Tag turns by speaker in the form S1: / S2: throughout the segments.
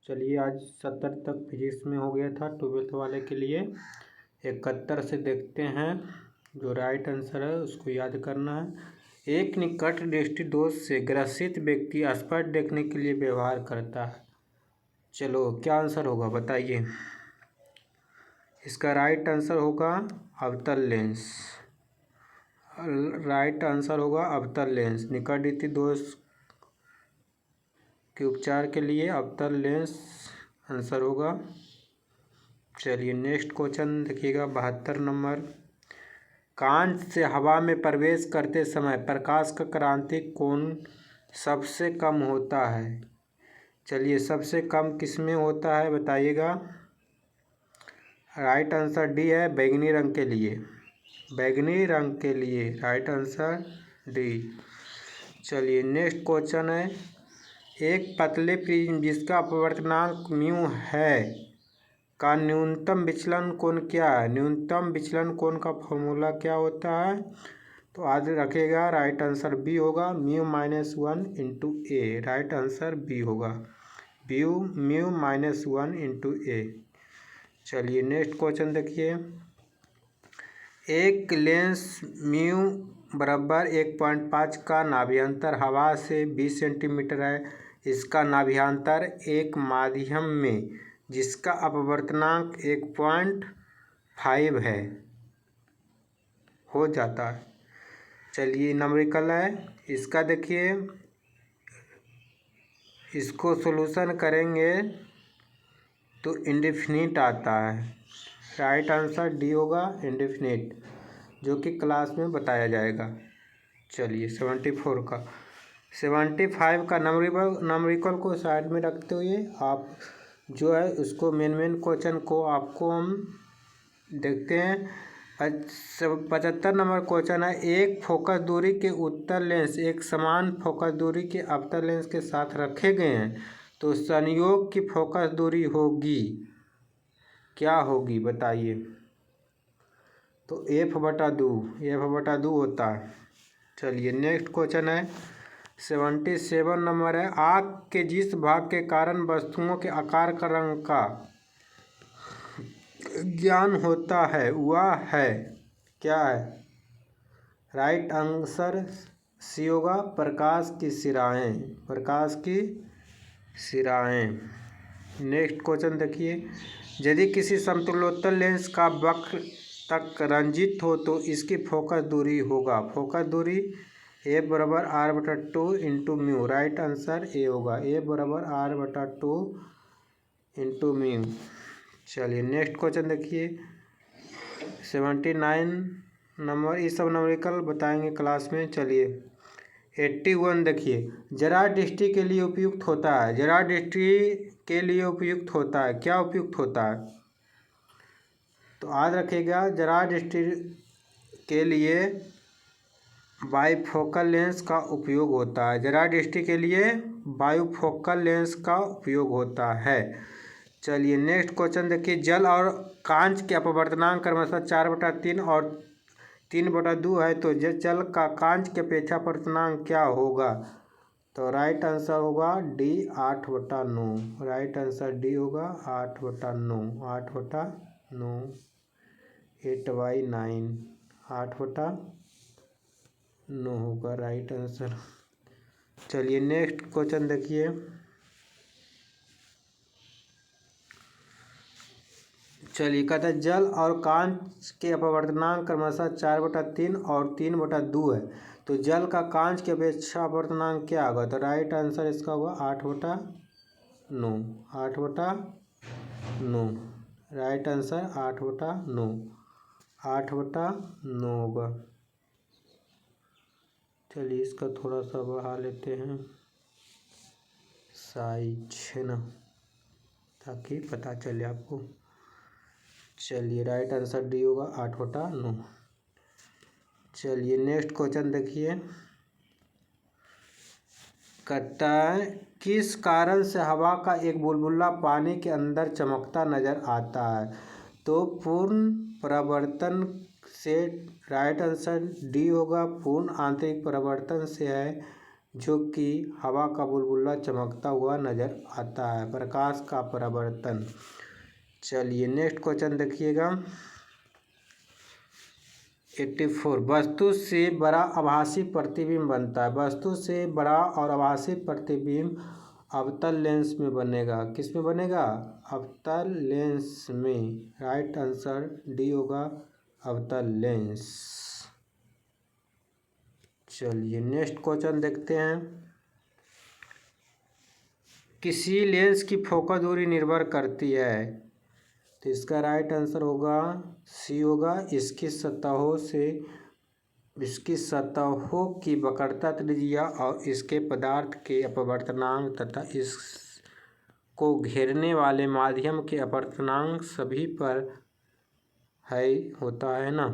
S1: चलिए आज 70 तक फिजिक्स में हो गया था 12th वाले के लिए। 71 से देखते हैं, जो राइट आंसर है उसको याद करना है। एक निकट दृष्टि दोष से ग्रसित व्यक्ति स्पष्ट देखने के लिए व्यवहार करता है। चलो क्या आंसर होगा बताइए। इसका राइट आंसर होगा अवतल लेंस। राइट आंसर होगा अवतल लेंस। निकट दृष्टि दोष के उपचार के लिए अवतल लेंस आंसर होगा। चलिए नेक्स्ट क्वेश्चन देखिएगा 72 नंबर। कांच से हवा में प्रवेश करते समय प्रकाश का क्रांतिक कोण सबसे कम होता है। चलिए सबसे कम किस में होता है बताइएगा। राइट आंसर डी है, बैंगनी रंग के लिए। बैंगनी रंग के लिए राइट आंसर डी। चलिए नेक्स्ट क्वेश्चन है, एक पतले प्रिज्म जिसका अपवर्तनांक म्यू है का न्यूनतम विचलन कोण क्या है। न्यूनतम विचलन कोण का फॉर्मूला क्या होता है, तो आज रखेगा राइट आंसर बी होगा, μ-1 इंटू ए। राइट आंसर बी होगा, μ-1 इंटू ए। चलिए नेक्स्ट क्वेश्चन देखिए, एक लेंस म्यू बराबर 1.5 का नाभ्यंतर हवा से 20 सेंटीमीटर है। इसका नाभ्यंतर एक माध्यम में जिसका अपवर्तनांक 1.5 है हो जाता है। चलिए नंबरिकल है इसका, देखिए इसको सॉल्यूशन करेंगे तो इंडेफिनिट आता है। राइट आंसर डी होगा, इंडेफिनिट, जो कि क्लास में बताया जाएगा। चलिए 75 का नंबरिकल को साइड में रखते हुए आप जो है उसको मेन क्वेश्चन को आपको हम देखते हैं। 75 नंबर क्वेश्चन है, एक फोकस दूरी के उत्तल लेंस एक समान फोकस दूरी के अवतल लेंस के साथ रखे गए हैं तो संयोग की फोकस दूरी होगी क्या होगी बताइए। तो F/2 होता है। चलिए नेक्स्ट क्वेश्चन है 77 नंबर है, आँख के जिस भाग के कारण वस्तुओं के आकार का रंग का ज्ञान होता है वह है क्या है। राइट आंसर सी होगा, प्रकाश की सिराएं। प्रकाश की सिराएं। नेक्स्ट क्वेश्चन देखिए, यदि किसी समतुल्योत्तल लेंस का वक्र तक रंजित हो तो इसकी फोकस दूरी होगा। फोकस दूरी F/r/2 into mu. Right answer A होगा, F/r/2 इंटू म्यू। चलिए नेक्स्ट क्वेश्चन देखिए 79 नंबर, ये सब नंबरिकल बताएंगे क्लास में। चलिए 81 देखिए, जरा दृष्टि के लिए उपयुक्त होता है। जरा दृष्टि के लिए उपयुक्त होता है, क्या उपयुक्त होता है, तो याद रखिएगा जरा दृष्टि के लिए बाइफोकल लेंस का उपयोग होता है। जरा दृष्टि के लिए बाइफोकल लेंस का उपयोग होता है। चलिए नेक्स्ट क्वेश्चन देखिए, जल और कांच के अपवर्तनांक क्रमशः 4/3 और 3/2 है तो जल का कांच के अपेक्षा अपवर्तनांक क्या होगा। तो राइट आंसर होगा डी 8/9। राइट आंसर डी होगा 8/9। 8/9 8/9 8/9 होगा राइट आंसर। चलिए नेक्स्ट क्वेश्चन देखिए, चलिए कहता है जल और कांच के अपवर्तनांक क्रमशः 4/3 और 3/2 है तो जल का कांच के अपेक्षा अपवर्तनांक क्या होगा। तो राइट आंसर इसका होगा 8/9। 8/9 राइट आंसर 8/9। 8/9 होगा। चलिए इसका थोड़ा सा बढ़ा लेते हैं साइज, है ना, ताकि पता चले आपको। चलिए राइट आंसर डी होगा 8/9। चलिए नेक्स्ट क्वेश्चन देखिए, कहता है किस कारण से हवा का एक बुलबुला पानी के अंदर चमकता नजर आता है। तो पूर्ण परावर्तन से। राइट आंसर डी होगा, पूर्ण आंतरिक परावर्तन से है। जो कि हवा का बुलबुला चमकता हुआ नजर आता है। प्रकाश का परावर्तन। चलिए नेक्स्ट क्वेश्चन देखिएगा 84। वस्तु से बड़ा आभासी प्रतिबिंब बनता है। वस्तु से बड़ा और आभासी प्रतिबिंब अवतल लेंस में बनेगा। किस में बनेगा? अवतल लेंस में। राइट आंसर डी होगा, अवतल लेंस। चलिए नेक्स्ट क्वेश्चन देखते हैं। किसी लेंस की फोकस दूरी निर्भर करती है, तो इसका राइट आंसर होगा सी होगा। इसकी सतहों की वक्रता त्रिज्या और इसके पदार्थ के अपवर्तनांक तथा इसको घेरने वाले माध्यम के अपवर्तनांक सभी पर है होता है ना।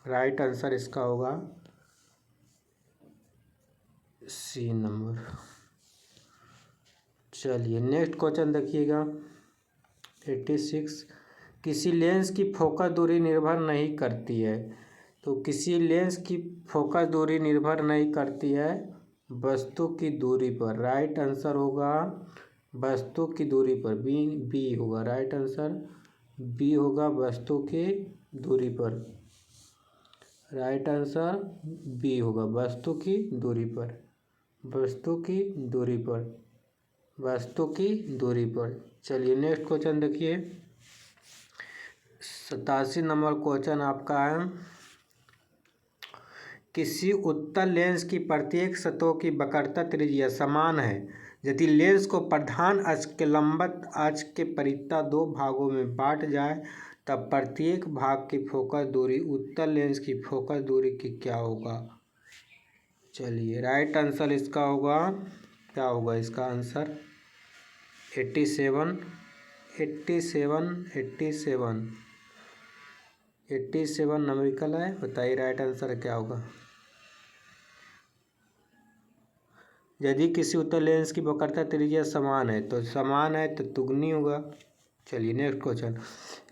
S1: राइट आंसर इसका होगा सी नंबर। चलिए नेक्स्ट क्वेश्चन देखिएगा 86। किसी लेंस की फोकस दूरी निर्भर नहीं करती है, तो किसी लेंस की फोकस दूरी निर्भर नहीं करती है वस्तु की दूरी पर। राइट आंसर होगा वस्तु की दूरी पर, बी होगा। राइट आंसर बी होगा, वस्तु की दूरी पर। राइट आंसर बी होगा, वस्तु की दूरी पर। वस्तु की दूरी पर, वस्तु की दूरी पर। चलिए नेक्स्ट क्वेश्चन देखिए 87 नंबर क्वेश्चन आपका है। किसी उत्तल लेंस की प्रत्येक सतहों की वक्रता त्रिज्या समान है यदि लेंस को प्रधान अक्ष के लंबवत अक्ष के परितः दो भागों में बांट जाए, तब प्रत्येक भाग की फोकस दूरी उत्तल लेंस की फोकस दूरी की क्या होगा? चलिए राइट आंसर इसका होगा, क्या होगा इसका आंसर? 87 नंबरिकल है। बताइए राइट आंसर क्या होगा? यदि किसी उत्तल लेंस की वक्रता त्रिज्या समान है, तो समान है तो दुगनी होगा। चलिए नेक्स्ट क्वेश्चन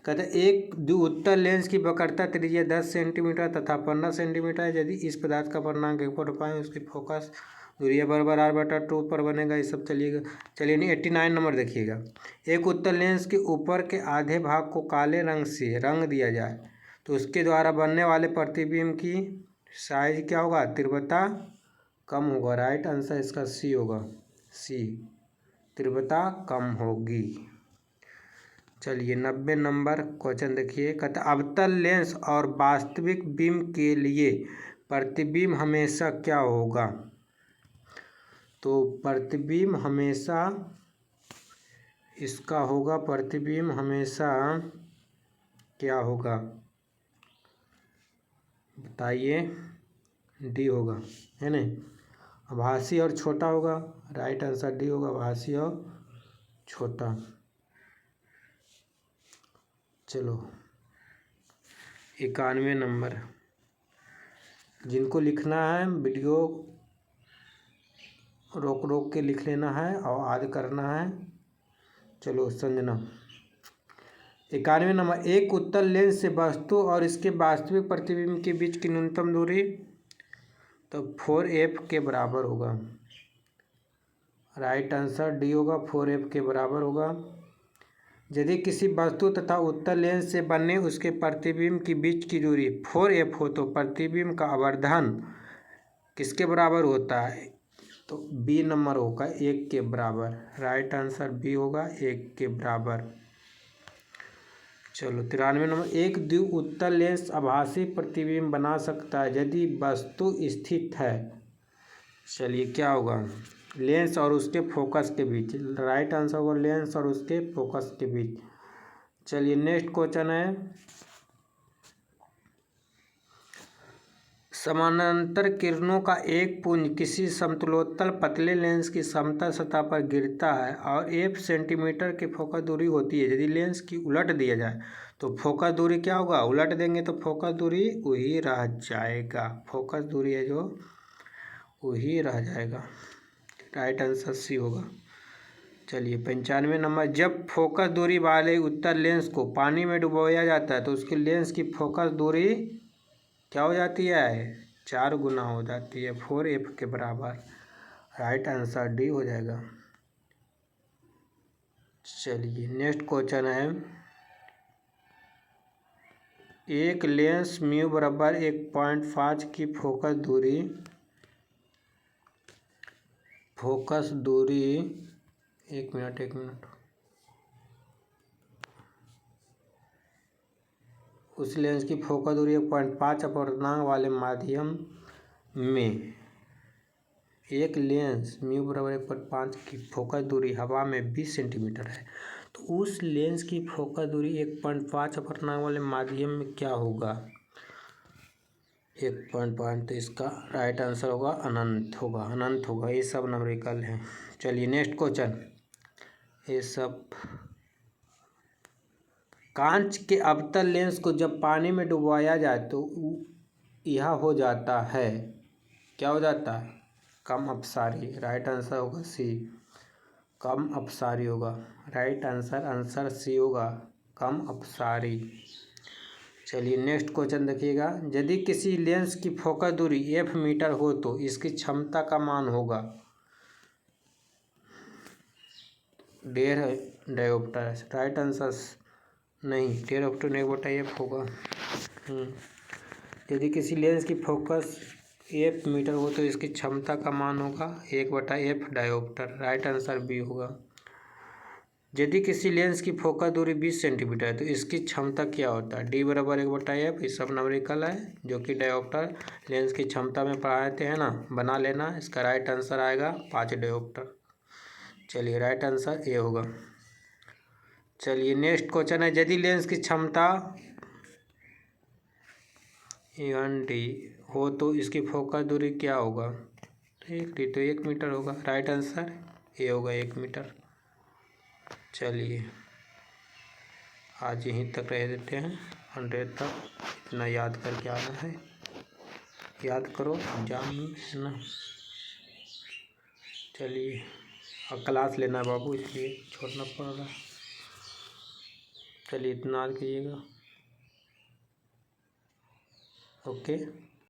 S1: कहते हैं एक उत्तल लेंस की वक्रता त्रिज्या 10 सेंटीमीटर तथा 15 सेंटीमीटर है। यदि इस पदार्थ का पूर्णांक 1/5 उसकी फोकस दूरी बराबर r/2 पर बनेगा। ये सब चलिएगा। चलिए 89 नंबर देखिएगा। एक उत्तल लेंस के ऊपर के आधे भाग को काले रंग से रंग दिया जाए, तो उसके द्वारा बनने वाले प्रतिबिंब की साइज क्या होगा? तीव्रता कम होगा। राइट आंसर इसका सी होगा, सी, तीव्रता कम होगी। चलिए 90 नंबर क्वेश्चन देखिए। कहता अवतल लेंस और वास्तविक बीम के लिए प्रतिबिंब हमेशा क्या होगा? तो प्रतिबिंब हमेशा इसका होगा, प्रतिबिंब हमेशा क्या होगा बताइए? डी होगा, है ना। आभासी और छोटा होगा। राइट आंसर डी होगा, आभासी और छोटा। चलो 91 नंबर। जिनको लिखना है वीडियो रोक रोक के लिख लेना है और आगे करना है। चलो संजना 91 नंबर। एक उत्तल लेंस से वस्तु और इसके वास्तविक प्रतिबिंब के बीच की न्यूनतम दूरी तो 4f के बराबर होगा। राइट आंसर डी होगा, 4f के बराबर होगा। यदि किसी वस्तु तथा उत्तल लेंस से बने उसके प्रतिबिंब के बीच की दूरी 4f हो, तो प्रतिबिंब का आवर्धन किसके बराबर होता है? तो बी नंबर होगा, 1 के बराबर। राइट आंसर बी होगा, 1 के बराबर। चलो 93 नंबर। एक द्वि उत्तल लेंस आभासी प्रतिबिंब बना सकता है यदि वस्तु स्थित है। चलिए क्या होगा? लेंस और उसके फोकस के बीच। राइट आंसर होगा लेंस और उसके फोकस के बीच। चलिए नेक्स्ट क्वेश्चन है। समानांतर किरणों का एक पुंज किसी समतलोत्तल पतले लेंस की समतल सतह पर गिरता है और 1 सेंटीमीटर की फोकस दूरी होती है। यदि लेंस की उलट दिया जाए तो फोकस दूरी क्या होगा? उलट देंगे तो फोकस दूरी वही रह जाएगा। फोकस दूरी है जो वही रह जाएगा। राइट आंसर सी होगा। चलिए 95 नंबर। जब फोकस दूरी वाले उत्तल लेंस को पानी में डुबोया जाता है तो उसके लेंस की फोकस दूरी क्या हो जाती है? 4 गुना हो जाती है, 4f के बराबर। राइट आंसर डी हो जाएगा। चलिए नेक्स्ट क्वेश्चन है, एक लेंस म्यू बराबर 1.5 की फोकस दूरी एक मिनट उस लेंस की फोकस दूरी 1.5 अपवर्तनांक वाले माध्यम में, एक लेंस म्यू बराबर 1.5 की फोकस दूरी हवा में 20 सेंटीमीटर है, तो उस लेंस की फोकस दूरी 1.5 अपवर्तनांक वाले माध्यम में क्या होगा? 1.5, तो इसका राइट आंसर होगा अनंत होगा। ये सब न्यूमेरिकल है। चलिए नेक्स्ट क्वेश्चन, ये सब कांच के अवतल लेंस को जब पानी में डुबाया जाए तो यह हो जाता है, क्या हो जाता है? कम अपसारी। राइट आंसर होगा सी, कम अपसारी होगा। राइट आंसर सी होगा, कम अपसारी। चलिए नेक्स्ट क्वेश्चन देखिएगा, यदि किसी लेंस की फोकस दूरी f मीटर हो तो इसकी क्षमता का मान होगा 1.5 डायोप्टर। राइट आंसर नहीं, 1.5 1/f होगा। यदि किसी लेंस की फोकस f मीटर हो तो इसकी क्षमता का मान होगा 1/f dioptre. Right answer B होगा। यदि किसी लेंस की फोकस दूरी 20 सेंटीमीटर है तो इसकी क्षमता क्या होता है? d बराबर 1/f। ये सब न्यूमेरिकल है जो कि डायोप्टर लेंस की क्षमता में पढ़ाते हैं ना, बना लेना। इसका राइट आंसर आएगा 5 डायोप्टर। चलिए राइट आंसर ए होगा। चलिए नेक्स्ट क्वेश्चन है, यदि लेंस की क्षमता 1d हो तो इसकी फोकस दूरी क्या होगा? 1d, तो 1 मीटर होगा। राइट आंसर ए होगा, 1 मीटर। चलिए आज यहीं तक रह देते हैं, 100 तक। इतना याद करके आना है, याद करो एग्जाम में, है ना। चलिए अब क्लास लेना है बाबू, इसलिए छोड़ना पड़ रहा है। चलिए इतना कीजिएगा, ओके।